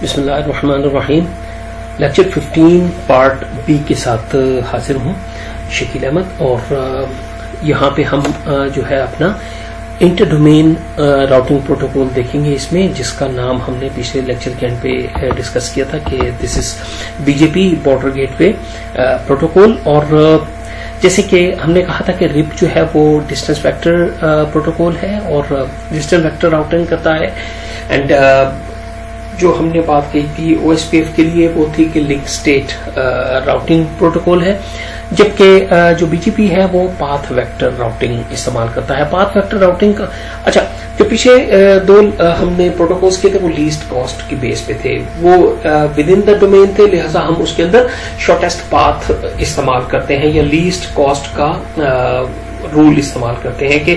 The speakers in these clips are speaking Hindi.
बिस्मिल्लाहिर्रहमानिर्रहीम। लेक्चर 15 पार्ट बी के साथ हाजिर हूँ, शकील अहमद। और यहाँ पे हम जो है अपना इंटर डोमेन राउटिंग प्रोटोकॉल देखेंगे इसमें, जिसका नाम हमने पिछले लेक्चर के एंड पे डिस्कस किया था कि this is BJP border gateway protocol. और जैसे कि हमने कहा था कि रिप जो है वो डिस्टेंस वेक्टर प्रोटोकॉल है और डिस्टेंस वेक्टर राउटिंग करता है। एंड जो हमने बात की थी ओएसपीएफ के लिए वो थी कि लिंक स्टेट राउटिंग प्रोटोकॉल है, जबकि जो बीजीपी है वो पाथ वेक्टर राउटिंग इस्तेमाल करता है। पाथ वेक्टर राउटिंग का अच्छा, जो पीछे दो हमने प्रोटोकॉल्स किए थे वो लीस्ट कॉस्ट की बेस पे थे, वो विद इन द डोमेन थे, लिहाजा हम उसके अंदर शॉर्टेस्ट पाथ इस्तेमाल करते हैं या लीस्ट कॉस्ट का रूल इस्तेमाल करते हैं कि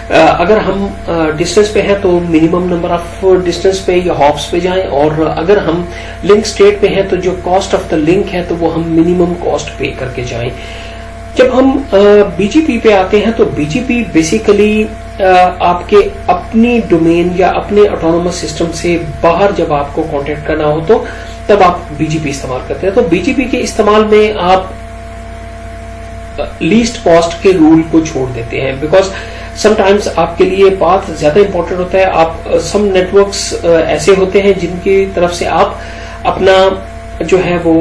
अगर हम डिस्टेंस पे हैं तो मिनिमम नंबर ऑफ डिस्टेंस पे या हॉप्स पे जाएं, और अगर हम लिंक स्टेट पे हैं तो जो कॉस्ट ऑफ द लिंक है तो वो हम मिनिमम कॉस्ट पे करके जाएं। जब हम बीजीपी पे आते हैं तो बीजीपी बेसिकली आपके अपनी डोमेन या अपने ऑटोनोमस सिस्टम से बाहर जब आपको कांटेक्ट करना हो तो तब आप बीजीपी इस्तेमाल करते हैं। तो बीजीपी के इस्तेमाल में आप लीस्ट कॉस्ट के रूल को छोड़ देते हैं, बिकॉज समटाइम्स आपके लिए पाथ ज्यादा इंपॉर्टेंट होता है। आप सम नेटवर्क्स ऐसे होते हैं जिनकी तरफ से आप अपना जो है वो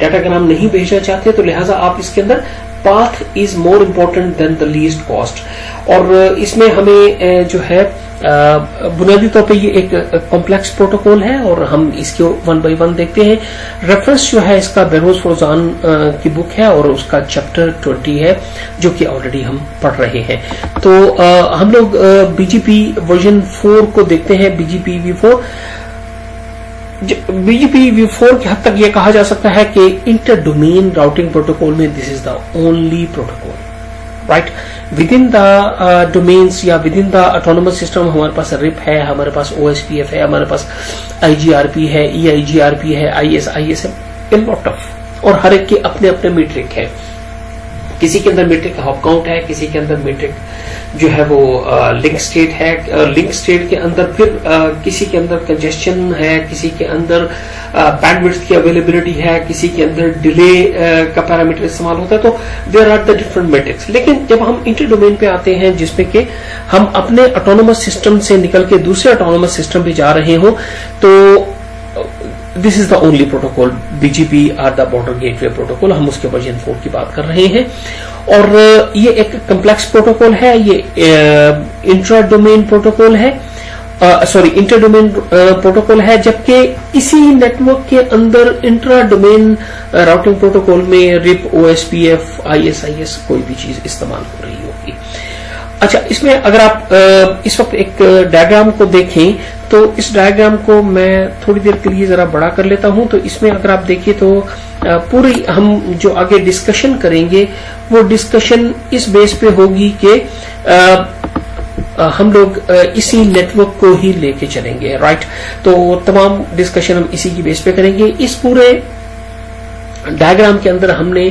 डाटाग्राम नहीं भेजना चाहते, तो लिहाजा आप इसके अंदर path is more important then the least cost. और इसमें हमें जो है बुनियादी तौर पे ये एक कॉम्प्लेक्स प्रोटोकॉल है और हम इसके वन बाय वन देखते हैं। रेफरेंस जो है इसका बेरोज फौजान की बुक है और उसका चैप्टर 20 है, जो कि ऑलरेडी हम पढ़ रहे हैं। तो हम लोग बीजीपी वर्जन 4 को देखते हैं, बीजीपी V4। बीजीपी V4 की हद तक यह कहा जा सकता है कि इंटर डोमेन राउटिंग प्रोटोकॉल में this is the only protocol, right. Within the domains या within the autonomous system हमारे पास रिप है, हमारे पास ओएसपीएफ है, हमारे पास आईजीआरपी है, ईआईजीआरपी है, आईएसआईएस है, इन लॉट ऑफ। और हर एक के अपने अपने मीट्रिक है। किसी के अंदर मीट्रिक हॉप काउंट है, किसी के अंदर मीट्रिक जो है वो लिंक स्टेट है, लिंक स्टेट के अंदर फिर किसी के अंदर कंजेस्शन है, किसी के अंदर बैंडविड्थ की अवेलेबिलिटी है, किसी के अंदर डिले का पैरामीटर इस्तेमाल होता है। तो there are the different metrics. लेकिन जब हम इंटर डोमेन पे आते हैं जिसमें कि हम अपने ऑटोनोमस सिस्टम से निकल के दूसरे ऑटोनोमस सिस्टम पे जा रहे हो, तो this is the only protocol, BGP or the border gateway protocol. हम उसके वर्जन 4 की बात कर रहे हैं और ये एक कम्प्लेक्स प्रोटोकॉल है, ये इंट्रा डोमेन प्रोटोकॉल है, सॉरी इंटर डोमेन प्रोटोकॉल है, जबकि इसी नेटवर्क के अंदर इंट्रा डोमेन राउटिंग प्रोटोकॉल में रिप, ओएसपीएफ, आईएसआईएस कोई भी चीज इस्तेमाल हो रही होगी। अच्छा, इसमें अगर आप इस वक्त एक डायग्राम को देखें तो इस डायग्राम को मैं थोड़ी देर के लिए जरा बड़ा कर लेता हूं। तो इसमें अगर आप देखिए तो पूरी हम जो आगे डिस्कशन करेंगे वो डिस्कशन इस बेस पे होगी कि हम लोग इसी नेटवर्क को ही लेके चलेंगे, राइट। तो तमाम डिस्कशन हम इसी की बेस पे करेंगे। इस पूरे डायग्राम के अंदर हमने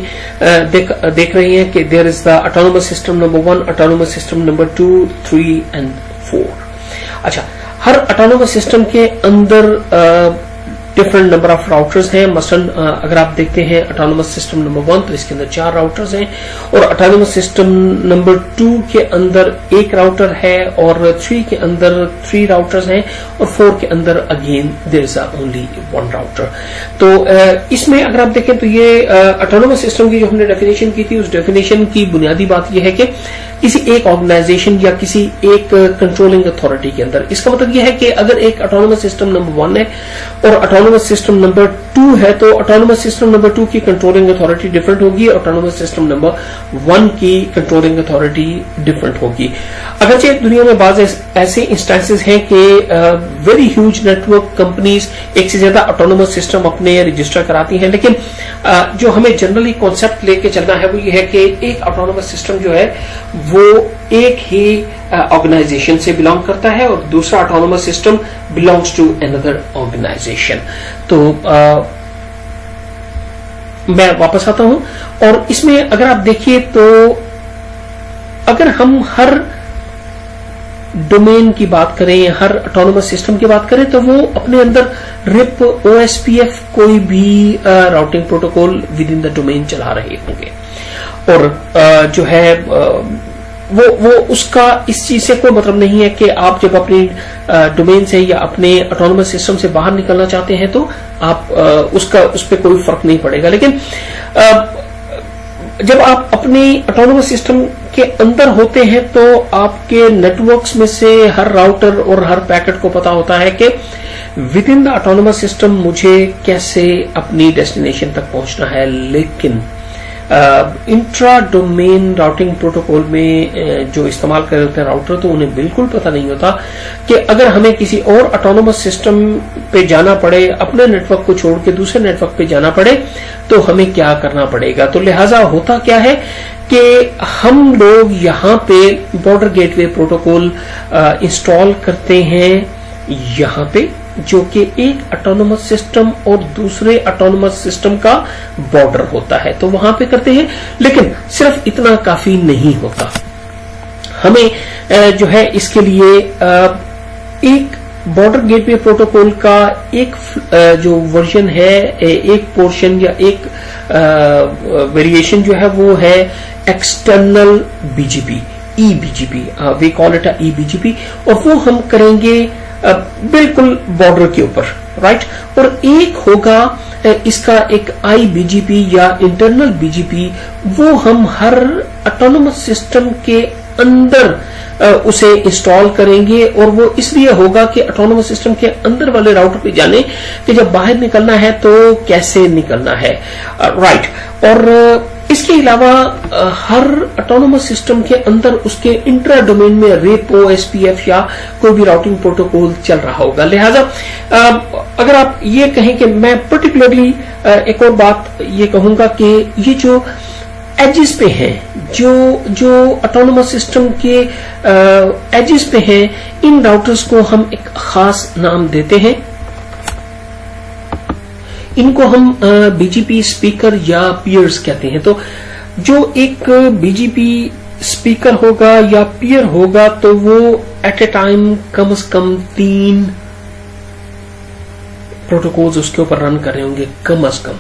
देख रहे हैं कि there is the autonomous system number 1, autonomous system number 2, 3 and 4। अच्छा, हर ऑटोनोमस सिस्टम के अंदर डिफरेंट नंबर ऑफ राउटर्स हैं। मसलन अगर आप देखते हैं ऑटोनोमस सिस्टम नंबर 1 तो इसके अंदर 4 राउटर्स हैं, और ऑटोनोमस सिस्टम नंबर 2 के अंदर 1 राउटर है, और 3 के अंदर 3 राउटर्स हैं, और 4 के अंदर again there is only 1 router. तो इसमें अगर आप देखें तो ये ऑटोनोमस सिस्टम की जो हमने डेफिनेशन की थी, उस डेफिनेशन की बुनियादी बात यह है कि किसी एक ऑर्गेनाइजेशन या किसी एक कंट्रोलिंग अथॉरिटी के अंदर, इसका मतलब यह है कि अगर एक ऑटोनोमस सिस्टम नंबर 1 है और ऑटोनोमस सिस्टम नंबर 2 है, तो ऑटोनोमस सिस्टम नंबर 2 की कंट्रोलिंग अथॉरिटी डिफरेंट होगी, ऑटोनोमस सिस्टम नंबर 1 की कंट्रोलिंग अथॉरिटी डिफरेंट होगी। अगरचे दुनिया में बाज ऐसे इंस्टेंसेस हैं कि वेरी ह्यूज नेटवर्क कंपनीज एक से ज्यादा ऑटोनोमस सिस्टम अपने रजिस्टर कराती हैं, लेकिन जो हमें जनरली कॉन्सेप्ट लेके चलना है वो ये है कि एक ऑटोनोमस सिस्टम जो है वो एक ही ऑर्गेनाइजेशन से बिलोंग करता है और दूसरा autonomous system belongs to another organization. तो मैं वापस आता हूं, और इसमें अगर आप देखिए तो अगर हम हर डोमेन की बात करें, हर ऑटोनोमस सिस्टम की बात करें, तो वो अपने अंदर रिप, ओएसपीएफ कोई भी routing protocol with in the domain चला रहे होंगे। और जो है वो उसका इस चीज से कोई मतलब नहीं है कि आप जब अपनी डोमेन से या अपने ऑटोनोमस सिस्टम से बाहर निकलना चाहते हैं तो आप उस पर कोई फर्क नहीं पड़ेगा। लेकिन जब आप अपनी ऑटोनोमस सिस्टम के अंदर होते हैं तो आपके नेटवर्क्स में से हर राउटर और हर पैकेट को पता होता है कि with in the autonomous system मुझे कैसे अपनी डेस्टिनेशन तक पहुंचना है। लेकिन इंट्रा डोमेन राउटिंग प्रोटोकॉल में जो इस्तेमाल कर रहे होते हैं राउटर, तो उन्हें बिल्कुल पता नहीं होता कि अगर हमें किसी और ऑटोनोमस सिस्टम पे जाना पड़े, अपने नेटवर्क को छोड़ के दूसरे नेटवर्क पे जाना पड़े, तो हमें क्या करना पड़ेगा। तो लिहाजा होता क्या है कि हम लोग यहाँ पे बॉर्डर गेटवे प्रोटोकॉल इंस्टॉल करते हैं यहाँ पे, जो कि एक ऑटोनोमस सिस्टम और दूसरे ऑटोनोमस सिस्टम का बॉर्डर होता है, तो वहां पे करते हैं। लेकिन सिर्फ इतना काफी नहीं होता, हमें जो है इसके लिए एक बॉर्डर गेटवे प्रोटोकॉल का एक जो वर्जन है, एक पोर्शन या एक वेरिएशन जो है वो है external BGP, eBGP, we call it eBGP, और वो हम करेंगे बिल्कुल बॉर्डर के ऊपर, राइट। और एक होगा इसका एक आईबीजीपी या इंटरनल बीजीपी, वो हम हर ऑटोनोमस सिस्टम के अंदर उसे इंस्टॉल करेंगे। और वो इसलिए होगा कि ऑटोनोमस सिस्टम के अंदर वाले राउटर पे जाने कि जब बाहर निकलना है तो कैसे निकलना है, राइट। और इसके अलावा हर ऑटोनोमस सिस्टम के अंदर उसके इंट्रा डोमेन में रिप, ओएसपीएफ या कोई भी राउटिंग प्रोटोकॉल चल रहा होगा। लिहाजा अगर आप ये कहें कि मैं पर्टिकुलरली एक और बात ये कहूंगा कि ये जो एजेस पे हैं, जो ऑटोनोमस सिस्टम के एजेस पे हैं, इन राउटर्स को हम एक खास नाम देते हैं। इनको हम बीजीपी स्पीकर या पियर्स कहते हैं। तो जो एक बीजीपी स्पीकर होगा या पियर होगा तो वो एट ए टाइम कम से कम 3 प्रोटोकॉल्स उसके ऊपर रन कर रहे होंगे कम से कम,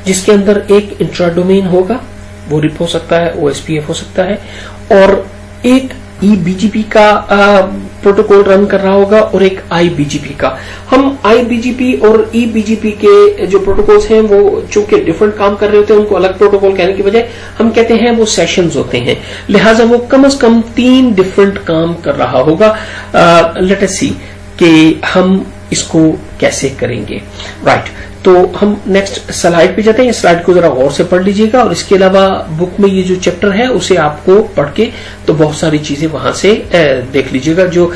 जिसके अंदर एक इंट्रा डोमेन होगा, वो रिप हो सकता है, ओएसपीएफ हो सकता है, और एक ईबीजीपी का प्रोटोकॉल रन कर रहा होगा और एक आईबीजीपी का। हम आईबीजीपी और ईबीजीपी के जो प्रोटोकॉल्स हैं वो चूंकि डिफरेंट काम कर रहे होते हैं, उनको अलग प्रोटोकॉल कहने की बजाय हम कहते हैं वो सेशंस होते हैं। लिहाजा वो कम से कम 3 डिफरेंट काम कर रहा होगा। लेट अस सी कि हम इसको कैसे करेंगे, राइट। तो हम नेक्स्ट स्लाइड पे जाते हैं। स्लाइड को जरा गौर से पढ़ लीजिएगा, और इसके अलावा बुक में ये जो चैप्टर है उसे आपको पढ़ के तो बहुत सारी चीजें वहां से देख लीजिएगा। जो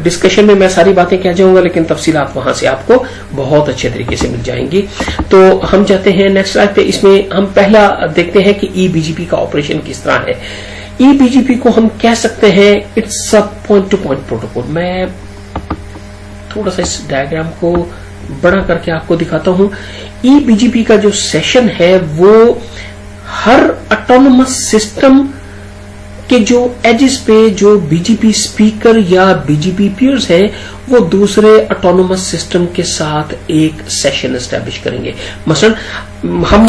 डिस्कशन में मैं सारी बातें कह जाऊंगा, लेकिन तफसीलात वहां से आपको बहुत अच्छे तरीके से मिल जाएंगी। तो हम जाते हैं नेक्स्ट स्लाइड पे। इसमें हम पहला देखते हैं कि ईबीजीपी का ऑपरेशन किस तरह है। ईबीजीपी को हम कह सकते हैं it's a point two point protocol. मैं थोड़ा सा इस डायग्राम को बड़ा करके आपको दिखाता हूं। ईबीजीपी का जो सेशन है वो हर ऑटोनोमस सिस्टम के जो एजेस पे जो बीजीपी स्पीकर या बीजीपी पियर्स है वो दूसरे ऑटोनोमस सिस्टम के साथ एक सेशन एस्टेब्लिश करेंगे। मसलन हम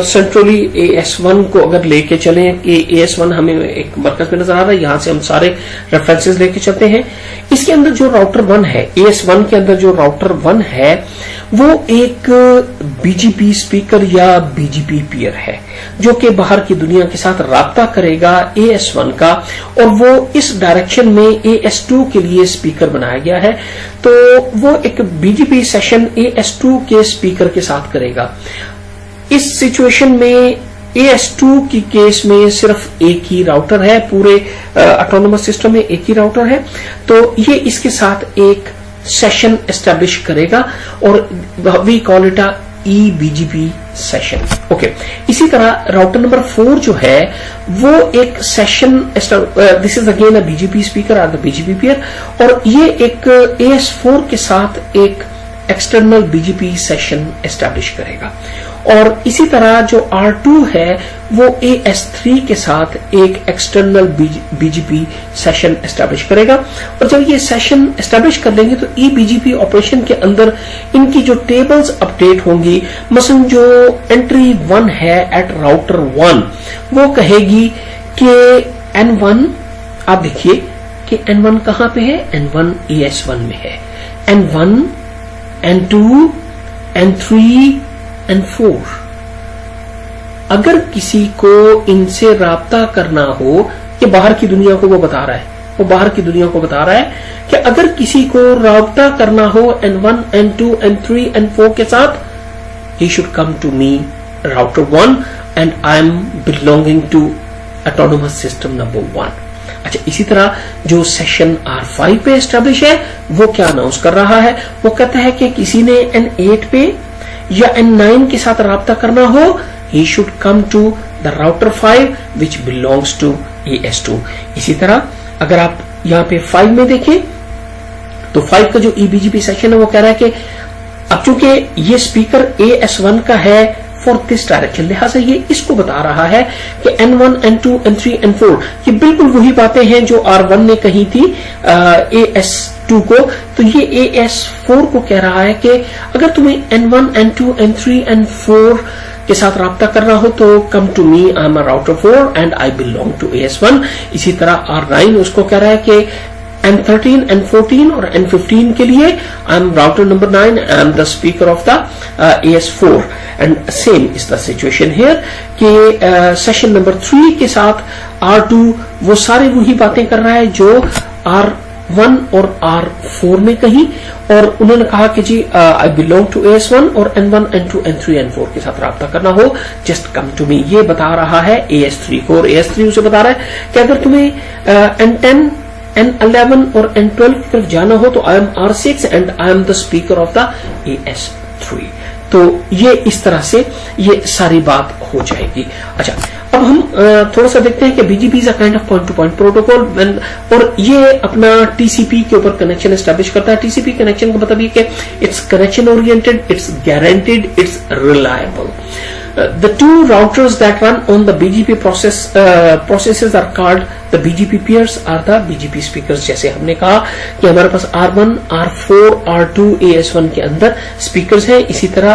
सेंट्रली AS1 को अगर लेके चलें कि AS1 हमें एक मरकज में नजर आ रहा है, यहां से हम सारे रेफरेंसेस लेके चलते हैं। इसके अंदर जो राउटर 1 है, AS1 के अंदर जो राउटर 1 है वो एक बीजीपी स्पीकर या बीजीपी पियर है जो कि बाहर की दुनिया के साथ राब्ता करेगा AS1 का, और वो इस डायरेक्शन में AS2 के लिए स्पीकर बनाया गया है। तो वो एक बीजीपी सेशन AS2 के स्पीकर के साथ करेगा। इस सिचुएशन में AS2 की केस में सिर्फ एक ही राउटर है, पूरे ऑटोनोमस सिस्टम में एक ही राउटर है, तो ये इसके साथ एक सेशन एस्टेब्लिश करेगा और we call it a eBGP session. Okay, इसी तरह राउटर नंबर 4 जो है वो एक session, this is again a BGP speaker और द बीजीपी पियर, और ये एक AS4 के साथ एक एक्सटर्नल बीजीपी सेशन एस्टैब्लिश करेगा। और इसी तरह जो R2 है वो AS3 के साथ एक एक्सटर्नल बीजीपी सेशन एस्टैब्लिश करेगा। और जब ये सेशन एस्टैब्लिश कर लेंगे तो eBGP ऑपरेशन के अंदर इनकी जो टेबल्स अपडेट होंगी, मसलन जो एंट्री 1 है एट राउटर 1 वो कहेगी कि N1, आप देखिए कि N1 कहां पे है, N1 AS1 में है, N1, N2, N3, N4। अगर किसी को इनसे राब्ता करना हो, ये बाहर की दुनिया को वो बता रहा है, वो बाहर की दुनिया को बता रहा है कि अगर किसी को राब्ता करना हो N1, N2, N3, N4 के साथ, he should come to me router 1 and I am belonging to autonomous system number 1। अच्छा, इसी तरह जो सेशन R5 पे एस्टेब्लिश है वो क्या अनाउंस कर रहा है, वो कहता है कि किसी ने N8 पे या N9 के साथ राब्ता करना हो, he should come to the router 5 which belongs to AS2। इसी तरह अगर आप यहाँ पे 5 में देखें तो 5 का जो eBGP सेशन है वो कह रहा है कि अब चूंकि ये स्पीकर AS1 का है फॉर दिस डायरेक्शन, लिहाजा ये इसको बता रहा है कि N1, N2, N3, N4 ये बिल्कुल वही बातें हैं जो R1 ने कही थी AS2 को। तो ये AS4 को कह रहा है कि अगर तुम्हें N1, N2, N3, N4 के साथ राब्ता करना हो तो come to me, I am a router 4 and I belong to AS1। इसी तरह R9 उसको कह रहा है कि N13, N14 और N15 के लिए I am router number 9, I am the speaker of the AS4। And same is the situation here कि सेशन नंबर 3 के साथ R2 वो सारे वही बातें कर रहा है जो R1 और R4 ने कही, और उन्होंने कहा कि जी आई बिलोंग टू AS1 और N1, N2, N3, N4 के साथ राब्ता करना हो जस्ट कम टू मी। ये बता रहा है AS3 को, और AS3 उसे बता रहा है कि अगर तुम्हें N10, N11 और N12 की तरफ जाना हो तो I am R6 and I am the speaker of the AS3। तो ये इस तरह से ये सारी बात हो जाएगी। अच्छा, अब हम थोड़ा सा देखते हैं कि BGP is a kind of point two point protocol, और ये अपना TCP के ऊपर कनेक्शन एस्टैब्लिश करता है। TCP कनेक्शन का मतलब ये कि it's connection oriented, it's guaranteed, it's reliable. The two routers that run on the BGP processes are called the BGP peers are the BGP speakers। जैसे हमने कहा कि हमारे पास R1, R4, R2, AS1 के अंदर स्पीकर्स हैं, इसी तरह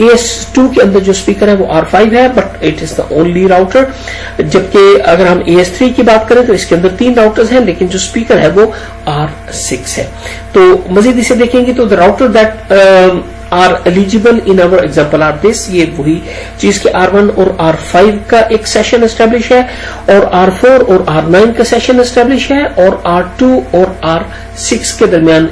AS2 के अंदर जो स्पीकर है वो R5 है, but it is the only router. जबकि अगर हम AS3 की बात करें तो इसके अंदर 3 राउटर्स हैं, लेकिन जो स्पीकर है वो R6 है। तो मजीद इसे देखेंगे तो the router that are eligible in our example are this, ये वही चीज के R1 और R5 का एक सेशन एस्टेब्लिश है, और R4 और R9 का सेशन एस्टेब्लिश है, और R2 और R6 के दरमियान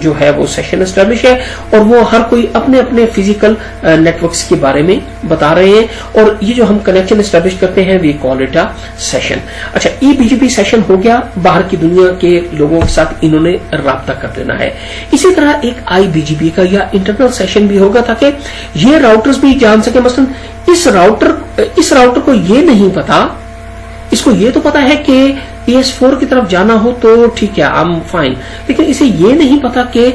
जो है वो सेशन एस्टेब्लिश है, और वो हर कोई अपने अपने फिजिकल नेटवर्क्स के बारे में बता रहे हैं, और ये जो हम कनेक्शन एस्टेब्लिश करते हैं we call it a session. अच्छा, eBGP सेशन हो गया, बाहर की दुनिया के लोगों के साथ इन्होंने राब्ता कर देना है। इसी तरह एक iBGP का या इंटरनल सेशन भी होगा ताकि ये राउटर्स भी जान सके, मसलन इस राउटर को ये नहीं पता, इसको ये तो पता है कि AS4 की तरफ जाना हो तो ठीक है, आई एम फाइन, लेकिन इसे ये नहीं पता कि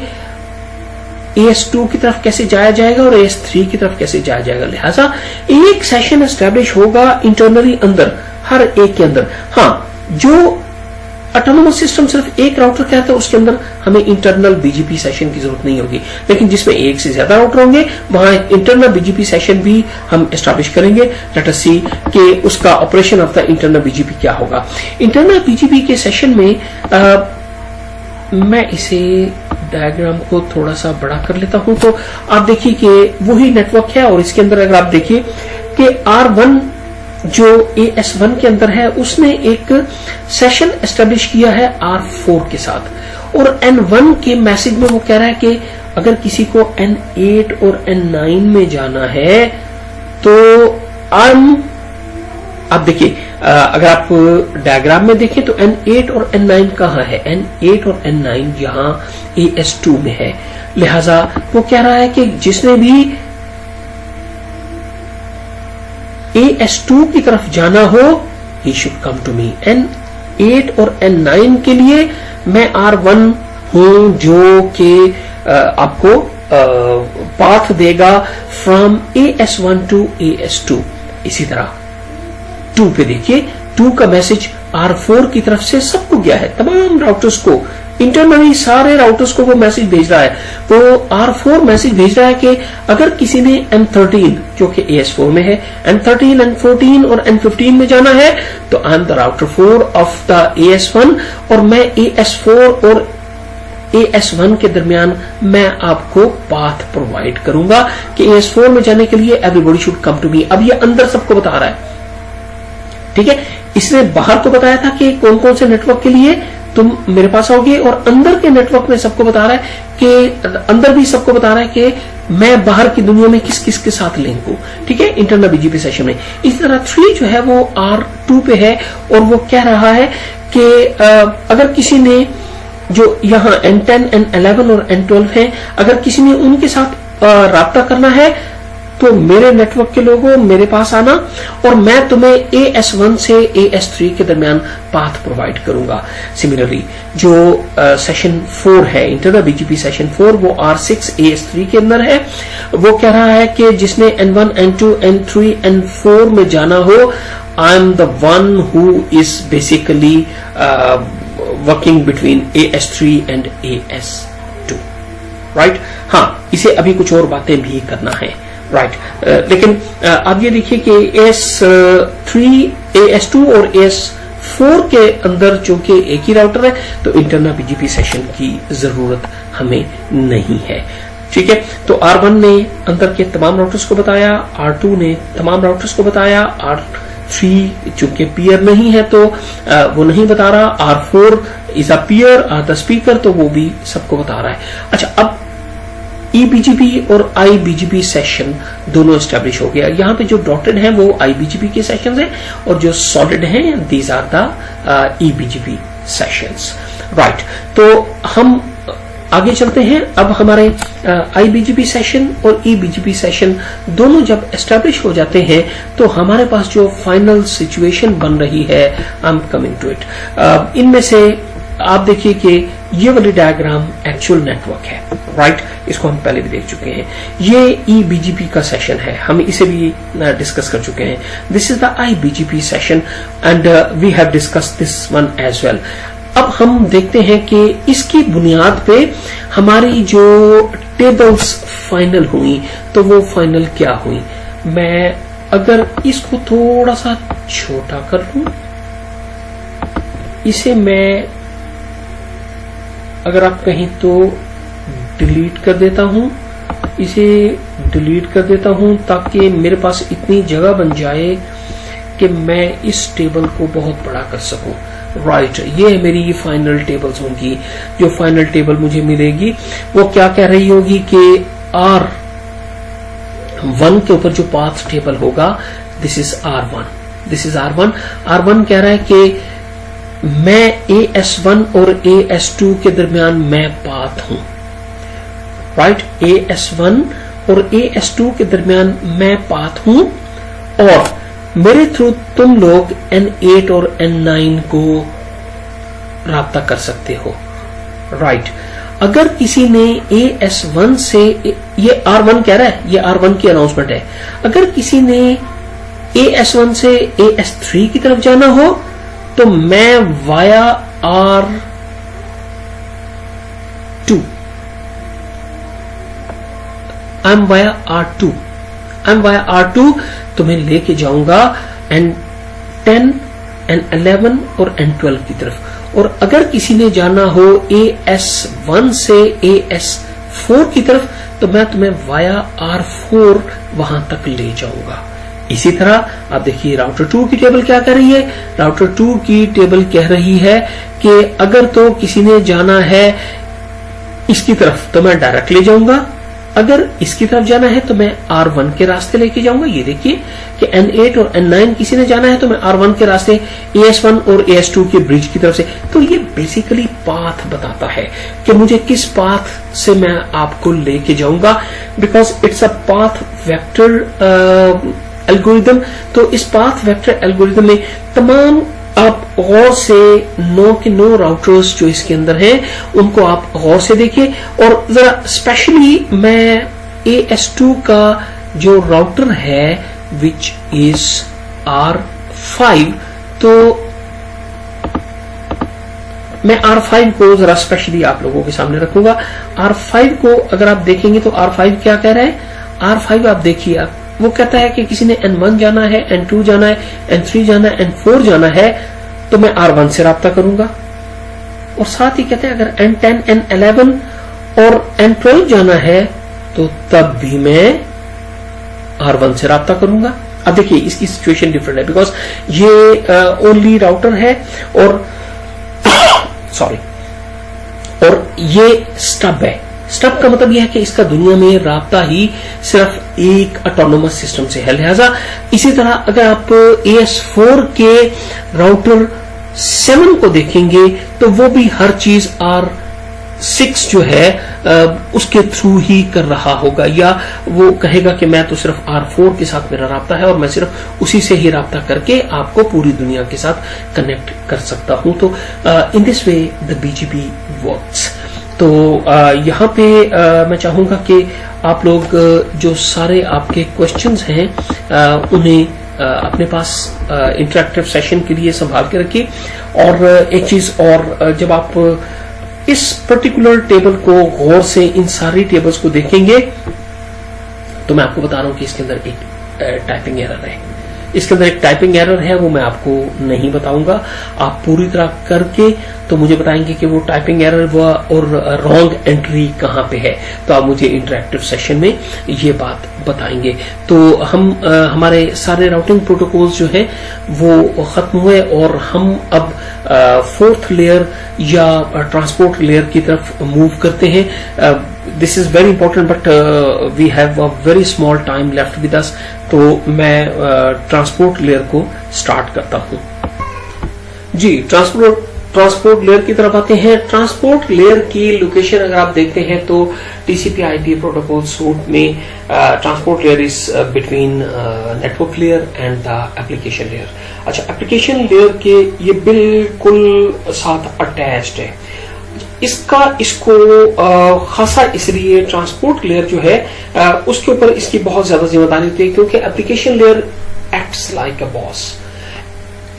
AS2 की तरफ कैसे जाया जाएगा और AS3 की तरफ कैसे जाया जाएगा। लिहाजा एक सेशन एस्टैब्लिश होगा इंटरनली अंदर, हर एक के अंदर। हाँ, जो ऑटोनोमस सिस्टम सिर्फ एक राउटर का है तो उसके अंदर हमें इंटरनल BGP सेशन की जरूरत नहीं होगी, लेकिन जिसमें एक से ज्यादा राउटर होंगे वहां इंटरनल BGP सेशन भी हम एस्टैब्लिश करेंगे। लेट अस सी कि उसका operation of the internal BGP क्या होगा। इंटरनल BGP के सेशन में मैं इसे डायग्राम को थोड़ा सा बड़ा कर लेता हूं, तो आप देखिए कि वही नेटवर्क है, और इसके अंदर अगर आप देखिए कि R1 जो AS1 के अंदर है उसने एक सेशन एस्टेब्लिश किया है R4 के साथ, और N1 के मैसेज में वो कह रहा है कि अगर किसी को N8 और N9 में जाना है तो आप देखिए, अगर आप डायग्राम में देखें तो N8 और N9 कहाँ है, N8 और N9 यहाँ AS2 में है। लिहाजा वो कह रहा है कि जिसने भी AS2 की तरफ जाना हो he should come to me। N8 और N9 के लिए मैं R1 हूं जो कि आपको पाथ देगा फ्रॉम AS1 टू AS2। इसी तरह 2 पे देखिए, 2 का मैसेज R4 की तरफ से सबको गया है, तमाम राउटर्स को, इंटरनली सारे राउटर्स को वो मैसेज भेज रहा है। वो R4 मैसेज भेज रहा है कि अगर किसी ने M13 जो कि AS4 में है, M13, N14 और N15 में जाना है तो I am the router 4 of the AS1 और मैं AS4 और AS1 के दरमियान मैं आपको पाथ प्रोवाइड करूंगा कि AS4 में जाने के लिए everybody should come to me. अब ये अंदर सबको बता रहा है, ठीक है। इसने बाहर को बताया था कि कौन कौन से नेटवर्क के लिए तुम मेरे पास आओगे, और अंदर के नेटवर्क में सबको बता रहा है कि अंदर भी सबको बता रहा है कि मैं बाहर की दुनिया में किस किस के साथ लिंक हूं, ठीक है, इंटरनल BGP सेशन में। इस तरह 3 जो है वो R2 पे है और वो कह रहा है कि अगर किसी ने जो यहाँ N10, N11 और N12 है, अगर किसी ने उनके साथ राब्ता करना है तो मेरे नेटवर्क के लोगों मेरे पास आना और मैं तुम्हें AS1 से AS3 के दरमियान पाथ प्रोवाइड करूंगा। सिमिलरली जो सेशन 4 है, इंटरनल BGP सेशन 4, वो R6 AS3 के अंदर है। वो कह रहा है कि जिसने N1, N2, N3, N4 में जाना हो, I am the one who is basically working between AS3 and AS2, right. हाँ, इसे अभी कुछ और बातें भी करना है, राइट। लेकिन आप ये देखिए कि AS3, AS2 और AS4 के अंदर चूंकि एक ही राउटर है तो इंटरनल BGP सेशन की जरूरत हमें नहीं है, ठीक है। तो R1 ने अंदर के तमाम राउटर्स को बताया, R2 ने तमाम राउटर्स को बताया, R3 चूंकि पीयर नहीं है तो वो नहीं बता रहा, R4 is a peer, the speaker, तो वो भी सबको बता रहा है। अच्छा, अब eBGP और iBGP सेशन दोनों एस्टेब्लिश हो गया। यहाँ पे जो डॉटेड हैं वो iBGP के सेशंस हैं और जो सॉलिड हैं these are the eBGP sessions, right. तो हम आगे चलते हैं। अब हमारे iBGP सेशन और eBGP सेशन दोनों जब एस्टेब्लिश हो जाते हैं तो हमारे पास जो फाइनल सिचुएशन बन रही है, I am coming to it. इनमें से आप देखिए कि ये वाली डायग्राम एक्चुअल नेटवर्क है, राइट। इसको हम पहले भी देख चुके हैं। ये eBGP का सेशन है, हम इसे भी डिस्कस कर चुके हैं। This is the iBGP session and we have discussed this one as well. अब हम देखते हैं कि इसकी बुनियाद पे हमारी जो टेबल्स फाइनल हुई तो वो फाइनल क्या हुई। मैं अगर इसको थोड़ा सा छोटा कर लूं, इसे मैं अगर आप कहीं तो डिलीट कर देता हूं, इसे डिलीट कर देता हूं ताकि मेरे पास इतनी जगह बन जाए कि मैं इस टेबल को बहुत बड़ा कर सकूं, राइट। ये मेरी फाइनल टेबल्स होंगी। जो फाइनल टेबल मुझे मिलेगी वो क्या कह रही होगी कि R1 के ऊपर जो पाथ टेबल होगा, this is R1, this is R1। R1 कह रहा है कि मैं AS1 और AS2 के दरमियान मैं पाथ हूं, राइट। AS1 और AS2 के दरमियान मैं पाथ हूं और मेरे थ्रू तुम लोग N8 और N9 को राब्ता कर सकते हो, राइट। अगर किसी ने AS1 से, ये R1 कह रहा है, ये R1 की अनाउंसमेंट है, अगर किसी ने AS1 से AS3 की तरफ जाना हो तो मैं via R2, I am via R2 तुम्हें लेके जाऊंगा N10, N11 और N12 की तरफ। और अगर किसी ने जाना हो AS1 से AS4 की तरफ तो मैं तुम्हें वाया R4 वहां तक ले जाऊंगा। इसी तरह आप देखिए राउटर 2 की टेबल क्या कह रही है। राउटर 2 की टेबल कह रही है कि अगर तो किसी ने जाना है इसकी तरफ तो मैं डायरेक्ट ले जाऊंगा, अगर इसकी तरफ जाना है तो मैं R1 के रास्ते लेके जाऊंगा। ये देखिए कि N8 और N9 किसी ने जाना है तो मैं R1 के रास्ते AS1 और AS2 के ब्रिज की तरफ से। तो ये बेसिकली पाथ बताता है कि मुझे किस पाथ से मैं आपको लेके जाऊंगा, because it's a path vector algorithm. तो इस पाथ वेक्टर एल्गोरिदम में तमाम आप गौर से 9 के 9 राउटर्स जो इसके अंदर हैं उनको आप गौर से देखिए, और जरा स्पेशली मैं AS2 का जो राउटर है विच इज R5, तो मैं R5 को जरा स्पेशली आप लोगों के सामने रखूंगा। R5 को अगर आप देखेंगे तो R5 क्या कह रहा है? R5 आप देखिए, आप वो कहता है कि किसी ने N1 जाना है, N2 जाना है, N3 जाना है, N4 जाना है, तो मैं R1 से राब्ता करूंगा। और साथ ही कहते हैं अगर N10, N11 और N12 जाना है तो तब भी मैं R1 से राब्ता करूंगा। अब देखिए इसकी सिचुएशन डिफरेंट है, बिकॉज ये ओनली राउटर है और सॉरी, और ये स्टब है। स्टब का मतलब यह है कि इसका दुनिया में राब्ता ही सिर्फ एक ऑटोनोमस सिस्टम से है। लिहाजा इसी तरह अगर आप AS4 के राउटर 7 को देखेंगे तो वो भी हर चीज R6 जो है उसके थ्रू ही कर रहा होगा, या वो कहेगा कि मैं तो सिर्फ R4 के साथ मेरा राब्ता है और मैं सिर्फ उसी से ही राब्ता करके आपको पूरी दुनिया के साथ कनेक्ट कर सकता हूं। तो in this way the BGP works. तो यहाँ पे मैं चाहूंगा कि आप लोग जो सारे आपके क्वेश्चंस हैं उन्हें अपने पास इंटरेक्टिव सेशन के लिए संभाल के रखिए। और एक चीज और, जब आप इस पर्टिकुलर टेबल को गौर से इन सारी टेबल्स को देखेंगे तो मैं आपको बता रहा हूं कि इसके अंदर एक टाइपिंग एरर है। इसके अंदर एक टाइपिंग एरर है, वो मैं आपको नहीं बताऊंगा। आप पूरी तरह करके तो मुझे बताएंगे कि वो टाइपिंग एरर और रॉन्ग एंट्री कहां पे है, तो आप मुझे इंटरेक्टिव सेशन में ये बात बताएंगे। तो हम हमारे सारे राउटिंग प्रोटोकॉल्स जो है वो खत्म हुए और हम अब 4th लेयर या ट्रांसपोर्ट लेयर की तरफ मूव करते हैं। This is very important but we have a very small time left with us, तो मैं ट्रांसपोर्ट लेयर को स्टार्ट करता हूं। जी, ट्रांसपोर्ट लेयर की तरफ आते हैं। ट्रांसपोर्ट लेयर की लोकेशन अगर आप देखते हैं तो TCP/IP प्रोटोकॉल सूट में transport layer is between network layer and the application layer. अच्छा, एप्लीकेशन लेयर के ये बिल्कुल साथ अटैच्ड है। इसको खासा इसलिए ट्रांसपोर्ट लेयर जो है उसके ऊपर इसकी बहुत ज्यादा जिम्मेदारी होती है, क्योंकि application layer acts like a boss,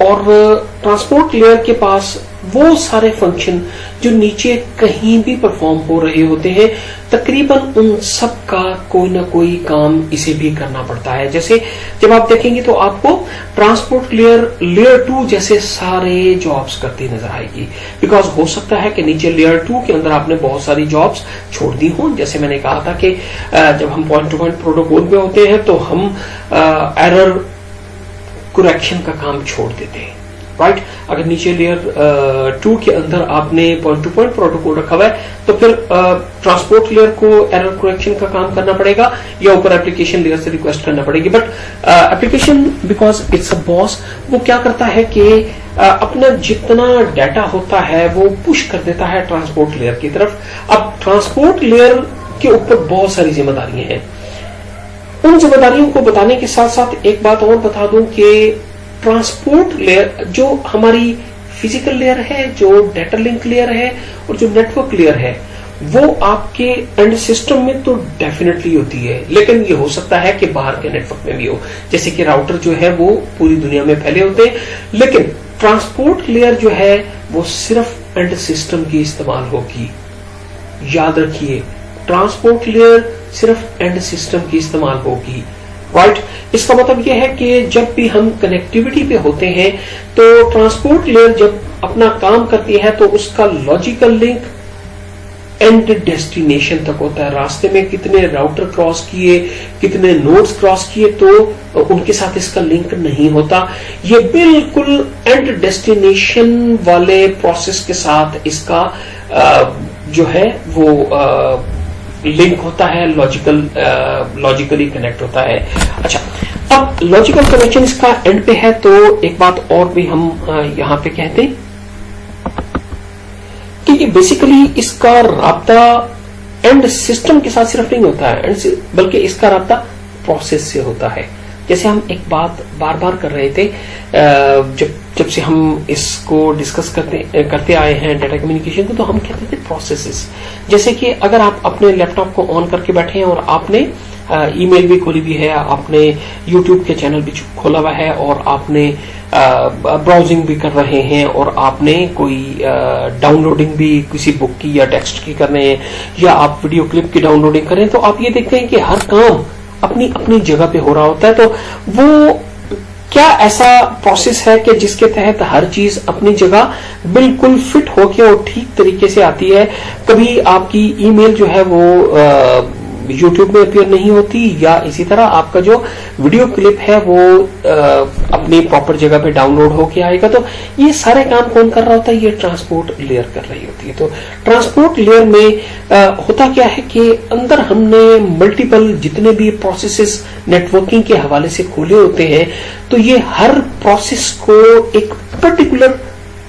और ट्रांसपोर्ट लेयर के पास वो सारे फंक्शन जो नीचे कहीं भी परफॉर्म हो रहे होते हैं, तकरीबन उन सब का कोई ना कोई काम इसे भी करना पड़ता है। जैसे जब आप देखेंगे तो आपको ट्रांसपोर्ट लेयर 2 जैसे सारे जॉब्स करती नजर आएगी, बिकॉज हो सकता है कि नीचे लेयर 2 के अंदर आपने बहुत सारी जॉब्स छोड़ दी हों। जैसे मैंने कहा था कि जब हम पॉइंट टू पॉइंट प्रोटोकॉल पे होते हैं तो हम एरर करेक्शन का काम छोड़ देते हैं, राइट। अगर नीचे लेयर 2 के अंदर आपने पॉइंट टू पॉइंट प्रोटोकॉल रखा हुआ है तो फिर ट्रांसपोर्ट लेयर को एरर करेक्शन का काम करना पड़ेगा या ऊपर एप्लीकेशन लेयर से रिक्वेस्ट करना पड़ेगी। But application because it's a boss, वो क्या करता है कि अपना जितना डाटा होता है वो पुश कर देता है ट्रांसपोर्ट लेयर की तरफ। अब ट्रांसपोर्ट लेयर के ऊपर बहुत सारी जिम्मेदारियां हैं। उन जिम्मेदारियों को बताने के साथ साथ एक बात और बता दूं कि ट्रांसपोर्ट लेयर जो हमारी फिजिकल लेयर है, जो डेटा लिंक लेयर है और जो नेटवर्क लेयर है, वो आपके एंड सिस्टम में तो डेफिनेटली होती है, लेकिन ये हो सकता है कि बाहर के नेटवर्क में भी हो। जैसे कि राउटर जो है वो पूरी दुनिया में फैले होते हैं, लेकिन ट्रांसपोर्ट लेयर जो है वो सिर्फ एंड सिस्टम की इस्तेमाल होगी। याद रखिए, ट्रांसपोर्ट लेयर सिर्फ एंड सिस्टम की इस्तेमाल होगी, राइट। इसका मतलब यह है कि जब भी हम कनेक्टिविटी पे होते हैं तो ट्रांसपोर्ट लेयर जब अपना काम करती है तो उसका लॉजिकल लिंक एंड डेस्टिनेशन तक होता है। रास्ते में कितने राउटर क्रॉस किए, कितने नोड्स क्रॉस किए, तो उनके साथ इसका लिंक नहीं होता। ये बिल्कुल एंड डेस्टिनेशन वाले प्रोसेस के साथ इसका जो है वो लिंक होता है, लॉजिकली कनेक्ट होता है। अच्छा, अब लॉजिकल कनेक्शन इसका एंड पे है, तो एक बात और भी हम यहां पे कहते हैं कि ये बेसिकली इसका राब्ता एंड सिस्टम के साथ सिर्फ नहीं होता है, बल्कि इसका राब्ता प्रोसेस से होता है। जैसे हम एक बात बार बार कर रहे थे जब से हम इसको डिस्कस करते आए हैं डाटा कम्युनिकेशन को, तो हम कहते थे प्रोसेसेस। जैसे कि अगर आप अपने लैपटॉप को ऑन करके बैठे हैं और आपने ईमेल भी खोली हुई है, आपने यूट्यूब के चैनल भी खोला हुआ है, और आपने ब्राउजिंग भी कर रहे हैं, और आपने कोई डाउनलोडिंग भी किसी बुक की या टेक्स्ट की कर रहे हैं, या आप वीडियो क्लिप की डाउनलोडिंग कर रहे हैं, तो आप ये देखते हैं कि हर काम अपनी अपनी जगह पे हो रहा होता है। तो वो क्या ऐसा प्रोसेस है कि जिसके तहत हर चीज अपनी जगह बिल्कुल फिट होके और ठीक तरीके से आती है? कभी आपकी ईमेल जो है वो YouTube में अपीयर नहीं होती, या इसी तरह आपका जो वीडियो क्लिप है वो अपनी प्रॉपर जगह पे डाउनलोड होके आएगा। तो ये सारे काम कौन कर रहा होता है? ये ट्रांसपोर्ट लेयर कर रही होती है। तो ट्रांसपोर्ट लेयर में होता क्या है कि अंदर हमने मल्टीपल जितने भी प्रोसेसेस नेटवर्किंग के हवाले से खोले होते हैं, तो ये हर प्रोसेस को एक पर्टिकुलर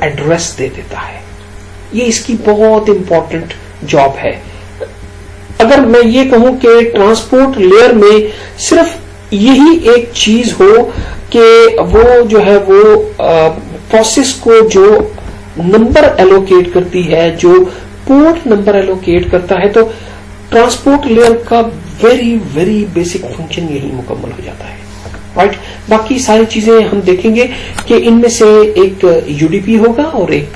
एड्रेस दे देता है। ये इसकी बहुत इंपॉर्टेंट जॉब है। अगर मैं ये कहूं कि ट्रांसपोर्ट लेयर में सिर्फ यही एक चीज हो कि वो जो है वो प्रोसेस को जो नंबर एलोकेट करती है, जो पोर्ट नंबर एलोकेट करता है, तो ट्रांसपोर्ट लेयर का वेरी वेरी बेसिक फंक्शन यही मुकम्मल हो जाता है, राइट। बाकी सारी चीजें हम देखेंगे कि इनमें से एक यूडीपी होगा और एक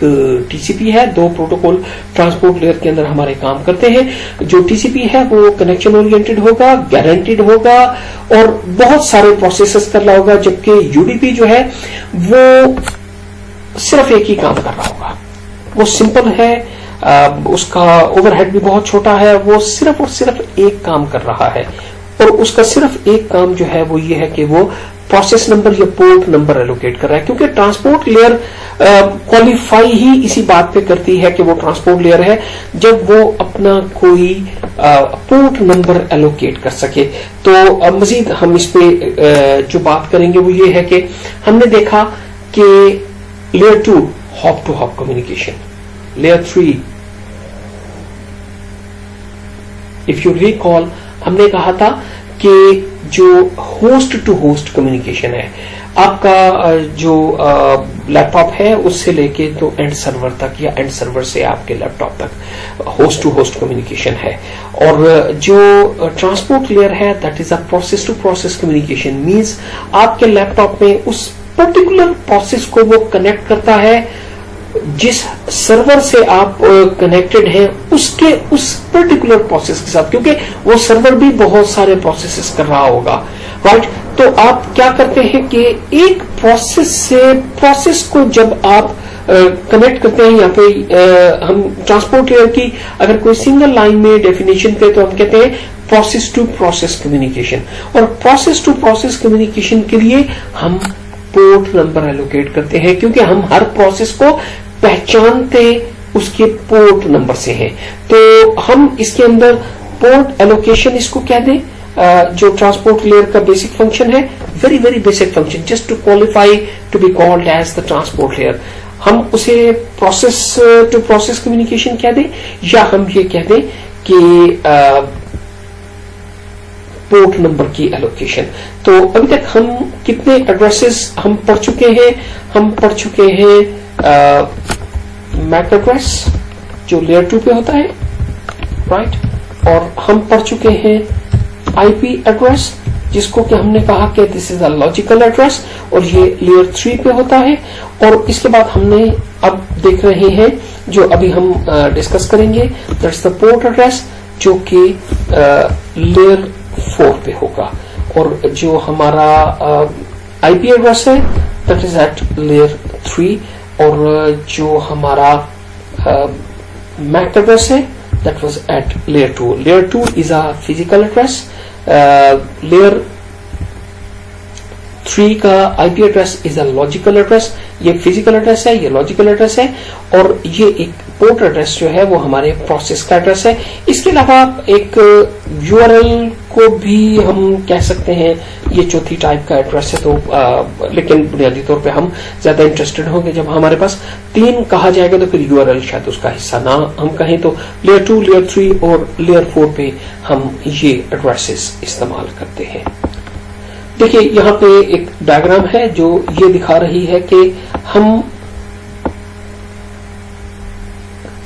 टीसीपी है। दो प्रोटोकॉल ट्रांसपोर्ट लेयर के अंदर हमारे काम करते हैं। जो टीसीपी है वो कनेक्शन ओरिएंटेड होगा, गारंटीड होगा, और बहुत सारे प्रोसेसेस कर रहा होगा, जबकि यूडीपी जो है वो सिर्फ एक ही काम कर रहा होगा। वो सिंपल है, उसका ओवरहेड भी बहुत छोटा है, वो सिर्फ और सिर्फ एक काम कर रहा है, और उसका सिर्फ एक काम जो है वो ये है कि वो प्रोसेस नंबर या पोर्ट नंबर एलोकेट कर रहा है। क्योंकि ट्रांसपोर्ट लेयर क्वालिफाई ही इसी बात पे करती है कि वो ट्रांसपोर्ट लेयर है जब वो अपना कोई पोर्ट नंबर एलोकेट कर सके। तो मजीद हम इस पे जो बात करेंगे वो ये है कि हमने देखा कि layer 2 hop to hop communication, layer 3 if you recall हमने कहा था कि जो होस्ट टू होस्ट कम्युनिकेशन है, आपका जो लैपटॉप है उससे लेके तो एंड सर्वर तक, या एंड सर्वर से आपके लैपटॉप तक होस्ट टू होस्ट कम्युनिकेशन है। और जो ट्रांसपोर्ट लेयर है that is a process to process communication, means आपके लैपटॉप में उस पर्टिकुलर प्रोसेस को वो कनेक्ट करता है जिस सर्वर से आप कनेक्टेड हैं उसके उस पर्टिकुलर प्रोसेस के साथ, क्योंकि वो सर्वर भी बहुत सारे प्रोसेसेस कर रहा होगा, राइट। तो आप क्या करते हैं कि एक प्रोसेस से प्रोसेस को जब आप कनेक्ट करते हैं, यहाँ पे हम ट्रांसपोर्ट लेयर की अगर कोई सिंगल लाइन में डेफिनेशन पे तो हम कहते हैं प्रोसेस टू प्रोसेस कम्युनिकेशन। और प्रोसेस टू प्रोसेस कम्युनिकेशन के लिए हम पोर्ट नंबर एलोकेट करते हैं, क्योंकि हम हर प्रोसेस को पहचानते उसके पोर्ट नंबर से हैं। तो हम इसके अंदर पोर्ट एलोकेशन इसको क्या दें, जो ट्रांसपोर्ट लेयर का बेसिक फंक्शन है, very very basic function, just to qualify to be called as the transport layer, हम उसे प्रोसेस टू प्रोसेस कम्युनिकेशन क्या दें, या हम ये कह दें कि पोर्ट नंबर की एलोकेशन। तो अभी तक हम कितने एड्रेसेस हम पढ़ चुके हैं? हम पढ़ चुके हैं मैक एड्रेस जो लेयर 2 पे होता है, राइट, और हम पढ़ चुके हैं आईपी एड्रेस जिसको कि हमने कहा कि this is a logical address और ये लेयर 3 पे होता है। और इसके बाद हमने अब देख रहे हैं जो अभी हम डिस्कस करेंगे, दैट्स द पोर्ट एड्रेस जो कि लेयर 4 पे होगा, और जो हमारा आईपी एड्रेस है दैट इज एट लेयर 3, और जो हमारा मैक एड्रेस है that was at layer 2। Layer 2 is a physical address, layer 3 का IP address is a logical address. ये फिजिकल एड्रेस है, ये लॉजिकल एड्रेस है, और ये एक पोर्ट एड्रेस जो है वो हमारे प्रोसेस का एड्रेस है। इसके अलावा एक यूआरएल को भी हम कह सकते हैं, ये चौथी टाइप का एड्रेस है। तो लेकिन बुनियादी तौर पे हम ज्यादा इंटरेस्टेड होंगे जब हमारे पास 3 कहा जाएगा, तो फिर यूआरएल शायद उसका हिस्सा ना हम कहें। तो लेयर 2, लेयर 3 और लेयर 4 पे हम ये एड्रेसेस इस्तेमाल करते हैं। देखिए यहाँ पे एक डायग्राम है जो ये दिखा रही है कि हम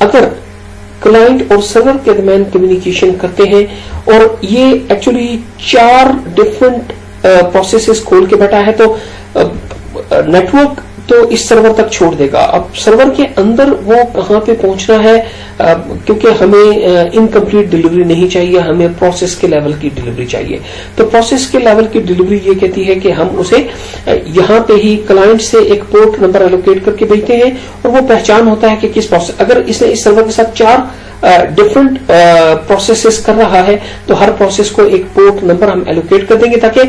अगर क्लाइंट और सर्वर के दरमियान कम्युनिकेशन करते हैं, और ये एक्चुअली 4 डिफरेंट प्रोसेसेस खोल के बैठा है, तो नेटवर्क तो इस सर्वर तक छोड़ देगा। अब सर्वर के अंदर वो कहाँ पे पहुंचना है, क्योंकि हमें इनकम्प्लीट डिलीवरी नहीं चाहिए, हमें प्रोसेस के लेवल की डिलीवरी चाहिए। तो प्रोसेस के लेवल की डिलीवरी ये कहती है कि हम उसे यहाँ पे ही क्लाइंट से एक पोर्ट नंबर एलोकेट करके भेजते हैं, और वो पहचान होता है कि किस प्रोसेस, अगर इसने इस सर्वर के साथ 4 डिफरेंट प्रोसेसेस कर रहा है, तो हर प्रोसेस को एक पोर्ट नंबर हम एलोकेट कर देंगे, ताकि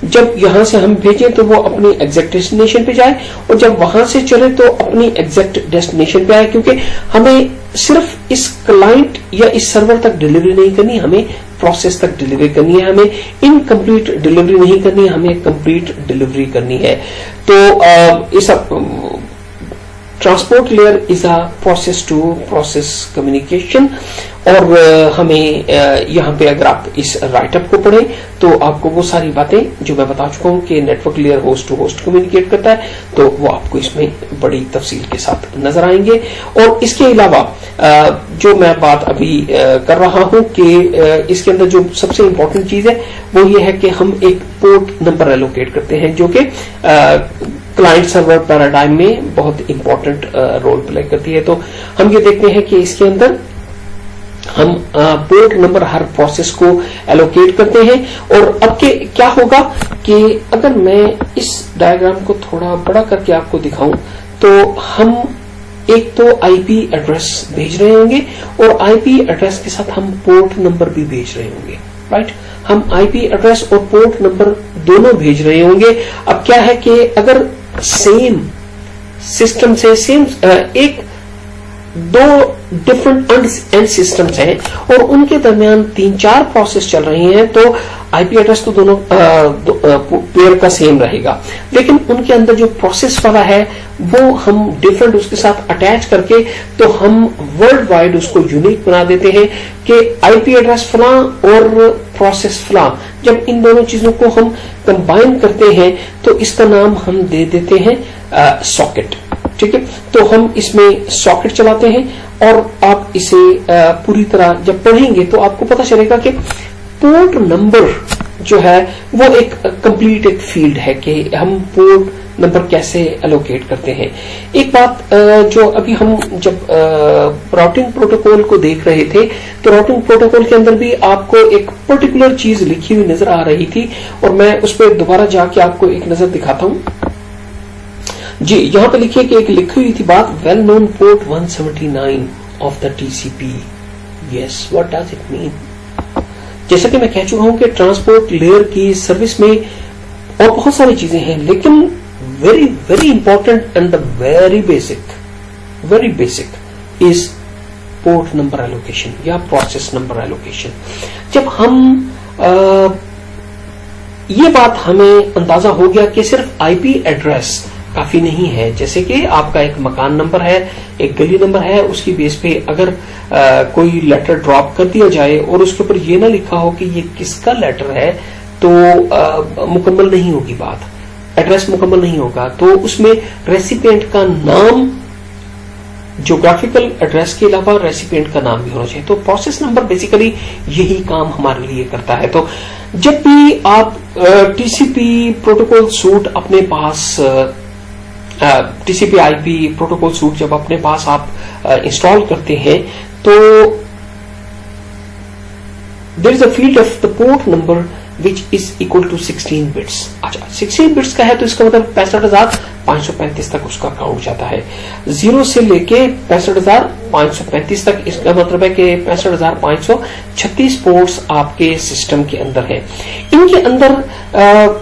जब यहां से हम भेजें तो वो अपनी एग्जैक्ट डेस्टिनेशन पे जाए, और जब वहां से चले तो अपनी एग्जैक्ट डेस्टिनेशन पे आए। क्योंकि हमें सिर्फ इस क्लाइंट या इस सर्वर तक डिलीवरी नहीं करनी, हमें प्रोसेस तक डिलीवरी करनी है, हमें इनकम्प्लीट डिलीवरी नहीं करनी है, हमें कंप्लीट डिलीवरी करनी है। तो इस transport layer is a process to process communication, और हमें यहाँ पे अगर आप इस राइटअप को पढ़ें तो आपको वो सारी बातें जो मैं बता चुका हूँ कि network layer host to host communicate करता है, तो वो आपको इसमें बड़ी तफसील के साथ नजर आएंगे। और इसके अलावा जो मैं बात अभी कर रहा हूँ कि इसके अंदर जो सबसे इंपॉर्टेंट चीज है वो ये है कि हम एक पोर्ट नंबर एलोकेट करते हैं, जो कि क्लाइंट सर्वर पैराडाइम में बहुत इंपॉर्टेंट रोल प्ले करती है। तो हम ये देखते हैं कि इसके अंदर हम पोर्ट नंबर हर प्रोसेस को एलोकेट करते हैं। और अब के क्या होगा कि अगर मैं इस डायग्राम को थोड़ा बड़ा करके आपको दिखाऊं, तो हम एक तो आईपी एड्रेस भेज रहे होंगे, और आईपी एड्रेस के साथ हम पोर्ट नंबर भी भेज रहे होंगे, राइट। हम आईपी एड्रेस और पोर्ट नंबर दोनों भेज रहे होंगे। अब क्या है कि अगर सेम सिस्टम से एक 2 डिफरेंट एंड सिस्टम्स हैं और उनके दरमियान 3-4 प्रोसेस चल रही हैं, तो आईपी एड्रेस तो दोनों पेयर का सेम रहेगा, लेकिन उनके अंदर जो प्रोसेस वाला है वो हम डिफरेंट उसके साथ अटैच करके तो हम वर्ल्ड वाइड उसको यूनिक बना देते हैं कि आईपी एड्रेस फलां और प्रोसेस फलां। जब इन दोनों चीजों को हम कंबाइन करते हैं तो इसका नाम हम दे देते हैं सॉकेट, ठीक है। तो हम इसमें सॉकेट चलाते हैं, और आप इसे पूरी तरह जब पढ़ेंगे तो आपको पता चलेगा कि पोर्ट नंबर जो है वो एक कंप्लीट एक फील्ड है कि हम पोर्ट नंबर कैसे एलोकेट करते हैं। एक बात जो अभी हम जब राउटिंग प्रोटोकॉल को देख रहे थे, तो राउटिंग प्रोटोकॉल के अंदर भी आपको एक पर्टिकुलर चीज लिखी हुई नजर आ रही थी, और मैं उस पर दोबारा जाके आपको एक नजर दिखाता हूं। जी, यहां पे लिखिए कि एक लिखी हुई थी बात, well known port 179 of the TCP. Yes, what does it mean? जैसा कि मैं कह चुका हूं कि ट्रांसपोर्ट लेयर की सर्विस में और बहुत सारी चीजें हैं, लेकिन very very important and the very basic is port number allocation या प्रोसेस नंबर एलोकेशन। जब हम ये बात हमें अंदाजा हो गया कि सिर्फ आईपी एड्रेस काफी नहीं है, जैसे कि आपका एक मकान नंबर है, एक गली नंबर है, उसकी बेस पे अगर कोई लेटर ड्रॉप कर दिया जाए और उसके ऊपर ये ना लिखा हो कि ये किसका लेटर है, तो मुकम्मल नहीं होगी बात, एड्रेस मुकम्मल नहीं होगा। तो उसमें रेसिपिएंट का नाम, ज्योग्राफिकल एड्रेस के अलावा रेसिपिएंट का नाम भी होना चाहिए। तो प्रोसेस नंबर बेसिकली यही काम हमारे लिए करता है। तो जब भी आप टीसीपी प्रोटोकॉल सूट अपने पास टीसीपी आईपी प्रोटोकॉल सूट जब अपने पास आप इंस्टॉल करते हैं, तो there is a field of the port number which is equal to 16 bits. अच्छा, 16 बिट्स का है तो इसका मतलब 65,535 तक उसका काउंट जाता है। 0 से लेके 65,535 तक, इसका मतलब है कि 65,536 पोर्ट्स आपके सिस्टम के अंदर है। इनके अंदर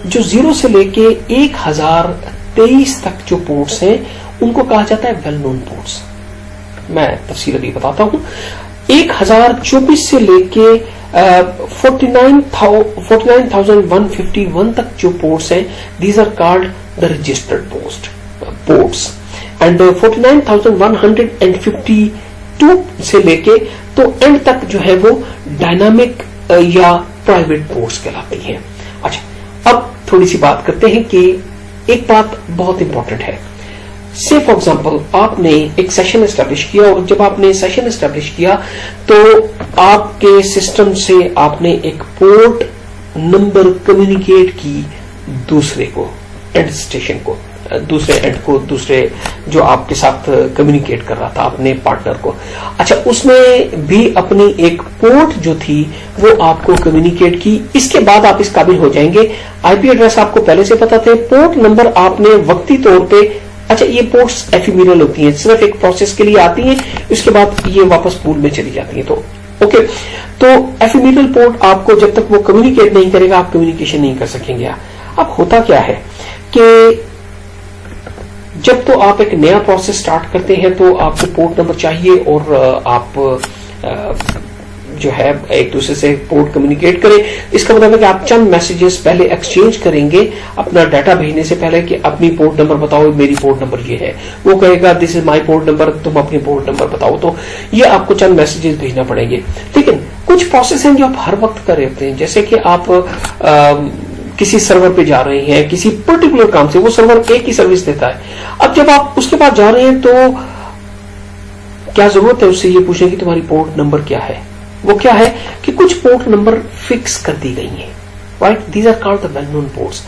जो 0 से लेके 1023 तक जो पोर्ट्स हैं उनको कहा जाता है वेल नोन पोर्ट्स। मैं तफसील अभी बताता हूं। 1024 से लेके 49,151 तक जो पोर्ट्स हैं, these are called the registered ports. And 49,152 से लेके तो एंड तक जो है वो डायनामिक या प्राइवेट पोर्ट्स कहलाती हैं। अच्छा, अब थोड़ी सी बात करते हैं कि एक बात बहुत इंपॉर्टेंट है। से फॉर एग्जाम्पल आपने एक सेशन एस्टेब्लिश किया, और जब आपने सेशन एस्टेब्लिश किया तो आपके सिस्टम से आपने एक पोर्ट नंबर कम्युनिकेट की दूसरे को, एंड स्टेशन को, दूसरे एंड को, दूसरे जो आपके साथ कम्युनिकेट कर रहा था अपने पार्टनर को। अच्छा, उसमें भी अपनी एक पोर्ट जो थी वो आपको कम्युनिकेट की। इसके बाद आप इस काबिल हो जाएंगे, आईपी एड्रेस आपको पहले से पता थे, पोर्ट नंबर आपने वक्ती तौर पे, अच्छा ये पोर्ट्स एफिमेरल होती हैं, सिर्फ एक प्रोसेस के लिए आती हैं, उसके बाद ये वापस पूल में चली जाती हैं। तो ओके, तो एफिमेरल पोर्ट आपको जब तक वो कम्युनिकेट नहीं करेगा आप कम्युनिकेशन नहीं कर सकेंगे। अब होता क्या है कि जब तो आप एक नया प्रोसेस स्टार्ट करते हैं तो आपको पोर्ट नंबर चाहिए, और आप जो है एक दूसरे से पोर्ट कम्युनिकेट करें। इसका मतलब है कि आप चंद मैसेजेस पहले एक्सचेंज करेंगे अपना डाटा भेजने से पहले कि अपनी पोर्ट नंबर बताओ, मेरी पोर्ट नंबर ये है। वो कहेगा this is my port number, तुम अपनी पोर्ट नंबर बताओ। तो ये आपको चंद मैसेजेस भेजना पड़ेंगे। लेकिन कुछ प्रोसेस हैं जो आप हर वक्त कर रहे होते हैं, जैसे कि आप किसी सर्वर पे जा रहे हैं किसी पर्टिकुलर काम से, वो सर्वर एक ही सर्विस देता है। अब जब आप उसके पास जा रहे हैं तो क्या जरूरत है उससे ये पूछने की तुम्हारी पोर्ट नंबर क्या है। वो क्या है कि कुछ पोर्ट नंबर फिक्स कर दी गई हैं, right. These are called the well known ports.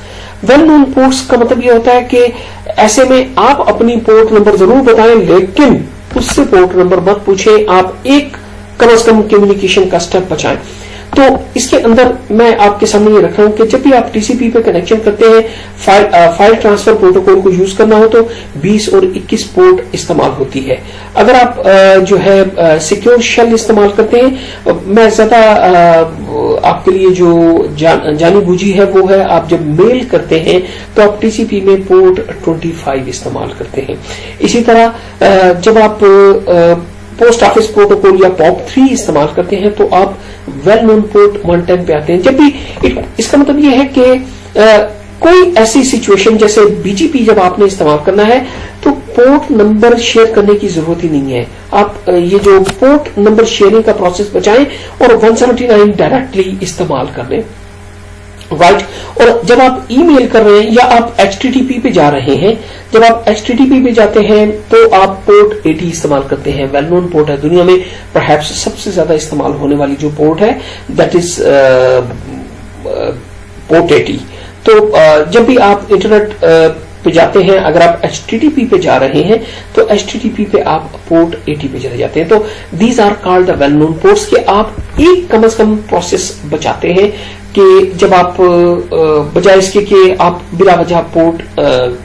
Well known ports का मतलब ये होता है कि ऐसे में आप अपनी पोर्ट नंबर जरूर बताएं, लेकिन उससे पोर्ट नंबर मत पूछें, आप एक कम से कम कम्युनिकेशन का स्टेप बचाएं। तो इसके अंदर मैं आपके सामने ये रख रहा हूं कि जब भी आप टीसीपी पे कनेक्शन करते हैं, फाइल ट्रांसफर प्रोटोकॉल को यूज करना हो तो 20 और 21 पोर्ट इस्तेमाल होती है। अगर आप जो है सिक्योर शेल इस्तेमाल करते हैं, मैं ज्यादा आपके लिए जो जानी बूझी है वो है, आप जब मेल करते हैं तो आप टीसीपी में पोर्ट 25 इस्तेमाल करते हैं। इसी तरह जब आप पोस्ट ऑफिस प्रोटोकॉल या POP3 इस्तेमाल करते हैं तो आप वेल नोन पोर्ट 110 पे आते हैं। जब भी इसका मतलब यह है कि कोई ऐसी सिचुएशन जैसे बीजीपी जब आपने इस्तेमाल करना है तो पोर्ट नंबर शेयर करने की जरूरत ही नहीं है। आप ये जो पोर्ट नंबर शेयरिंग का प्रोसेस बचाएं और 179 डायरेक्टली इस्तेमाल कर लें, राइट। और जब आप ईमेल कर रहे हैं या आप HTTP पे जा रहे हैं, जब आप HTTP पे जाते हैं तो आप पोर्ट 80 इस्तेमाल करते हैं। वेल नोन पोर्ट है, दुनिया में परहैप्स सबसे ज्यादा इस्तेमाल होने वाली जो पोर्ट है दैट इज पोर्ट 80। तो जब भी आप इंटरनेट पे जाते हैं, अगर आप HTTP पे जा रहे हैं तो HTTP पे आप पोर्ट 80 पे चले जाते हैं। तो these are called the well known ports के आप एक कम से कम प्रोसेस बचाते हैं कि जब आप बजाय इसके कि आप बिला वजह पोर्ट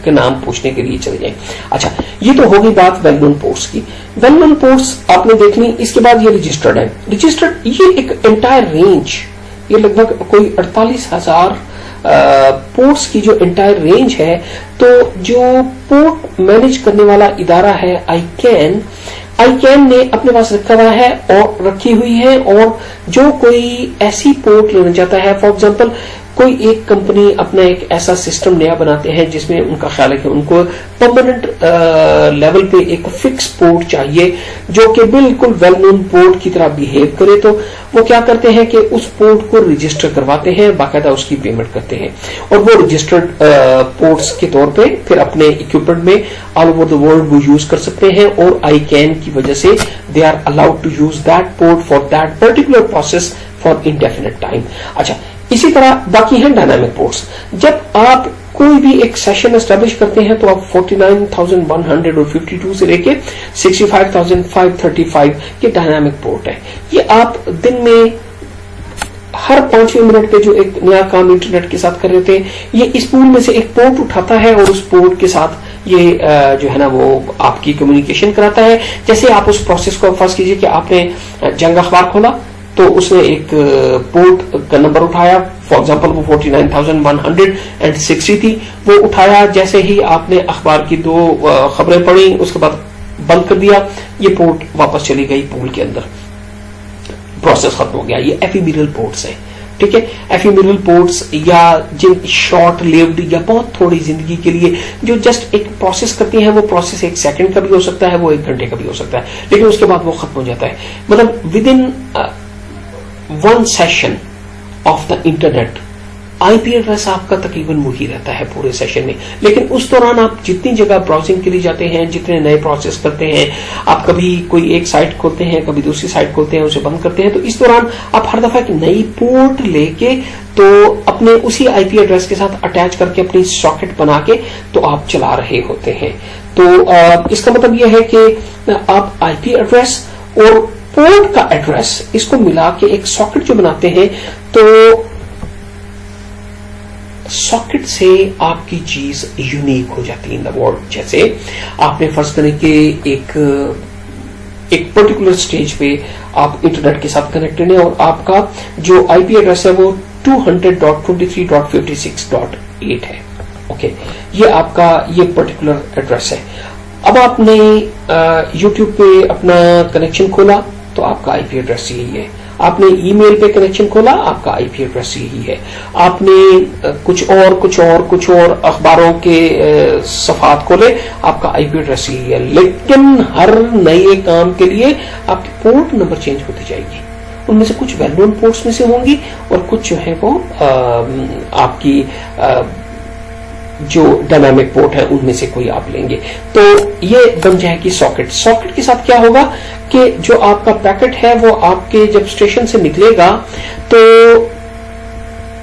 के नाम पूछने के लिए चले जाएं। अच्छा, ये तो होगी बात वेल नोन पोर्ट्स की। वेल नोन पोर्ट्स आपने देखनी। इसके बाद ये रजिस्टर्ड है। रजिस्टर्ड ये एक एंटायर रेंज, ये लगभग कोई 48,000 पोर्ट्स की जो एंटायर रेंज है। तो जो पोर्ट मैनेज करने वाला इदारा है ICANN ने अपने पास रखा हुआ है और रखी हुई है, और जो कोई ऐसी पोर्ट लेना चाहता है, फॉर एग्जांपल कोई एक कंपनी अपना एक ऐसा सिस्टम नया बनाते हैं जिसमें उनका ख्याल है कि उनको परमानेंट लेवल पे एक फिक्स पोर्ट चाहिए जो कि बिल्कुल वेल नोन पोर्ट की तरह बिहेव करे, तो वो क्या करते हैं कि उस पोर्ट को रजिस्टर करवाते हैं, बाकायदा उसकी पेमेंट करते हैं, और वो रजिस्टर्ड पोर्ट्स के तौर पे फिर अपने इक्विपमेंट में ऑल ओवर द वर्ल्ड वो यूज कर सकते हैं। और ICANN की वजह से they are allowed to use that port for that particular process for indefinite time. अच्छा, इसी तरह बाकी हैं डायनामिक पोर्ट्स। जब आप कोई भी एक सेशन एस्टेब्लिश करते हैं तो आप 49,152 से लेके 65,535 के डायनामिक पोर्ट है। ये आप दिन में हर 5वें मिनट पे जो एक नया काम इंटरनेट के साथ कर रहे थे, ये इस पूल में से एक पोर्ट उठाता है और उस पोर्ट के साथ ये जो है ना वो आपकी कम्युनिकेशन कराता है। जैसे आप उस प्रोसेस को फर्ज कीजिए कि आपने जंग अखबार खोला तो उसने एक पोर्ट का नंबर उठाया, फॉर एग्जांपल वो 49,160 थी, वो उठाया। जैसे ही आपने अखबार की 2 खबरें पढ़ी उसके बाद बंद कर दिया, ये पोर्ट वापस चली गई पूल के अंदर, प्रोसेस खत्म हो गया। ये एफिमेरल पोर्ट्स है, ठीक है। एफिमेरल पोर्ट्स या जिन शॉर्ट लिव्ड या बहुत थोड़ी जिंदगी के लिए जो जस्ट एक प्रोसेस करती है, वो प्रोसेस 1 सेकंड का भी हो सकता है, वो 1 घंटे का भी हो सकता है, लेकिन उसके बाद वो खत्म हो जाता है। मतलब with in 1 session of the internet IP address आपका तकरीबन वही रहता है पूरे सेशन में, लेकिन उस दौरान आप जितनी जगह ब्राउजिंग के लिए जाते हैं, जितने नए प्रोसेस करते हैं, आप कभी कोई एक साइट खोलते हैं, कभी दूसरी साइट खोलते हैं, उसे बंद करते हैं, तो इस दौरान आप हर दफा एक नई पोर्ट लेके तो अपने उसी आईपी एड्रेस के साथ अटैच करके अपनी सॉकेट बना के तो आप चला रहे होते हैं। तो इसका मतलब यह है कि आप आईपी एड्रेस और पोर्ट का एड्रेस इसको मिला के एक सॉकेट जो बनाते हैं, तो सॉकेट से आपकी चीज यूनिक हो जाती है इन द वर्ल्ड। जैसे आपने फर्ज करें कि एक पर्टिकुलर स्टेज पे आप इंटरनेट के साथ कनेक्टेड है और आपका जो आईपी एड्रेस है वो 200.23.56.8 है। ओके, ये आपका ये पर्टिकुलर एड्रेस है। अब आपने यूट्यूब पे अपना कनेक्शन खोला तो आपका आईपी एड्रेस यही है। आपने ईमेल पे कनेक्शन खोला, आपका आईपी एड्रेस यही है। आपने कुछ और अखबारों के सफात खोले, आपका आईपी एड्रेस यही है। लेकिन हर नए काम के लिए आपकी पोर्ट नंबर चेंज होती जाएगी। उनमें से कुछ वेल नोन पोर्ट्स में से होंगी और कुछ जो है वो आपकी जो डायनामिक पोर्ट है उनमें से कोई आप लेंगे, तो ये बन जाएगी सॉकेट। सॉकेट के साथ क्या होगा कि जो आपका पैकेट है वो आपके जब स्टेशन से निकलेगा तो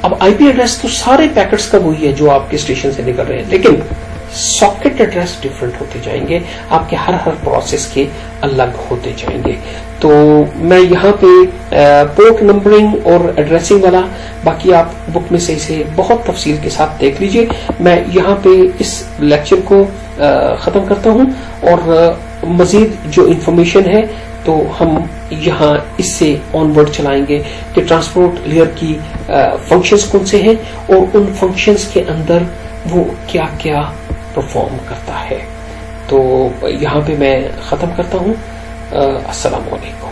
अब आईपी एड्रेस तो सारे पैकेट्स का वही है जो आपके स्टेशन से निकल रहे हैं, लेकिन सॉकेट एड्रेस डिफरेंट होते जाएंगे, आपके हर प्रोसेस के अलग होते जाएंगे। तो मैं यहाँ पे पोर्ट नंबरिंग और एड्रेसिंग वाला बाकी आप बुक में से इसे बहुत तफसील के साथ देख लीजिए। मैं यहाँ पे इस लेक्चर को खत्म करता हूँ और मजीद जो इंफॉर्मेशन है तो हम यहाँ इससे ऑनवर्ड चलाएंगे कि ट्रांसपोर्ट लेयर की फंक्शंस कौन से हैं और उन फंक्शंस के अंदर वो क्या क्या परफॉर्म करता है। तो यहाँ पे मैं खत्म करता हूँ। अस्सलाम वालेकुम।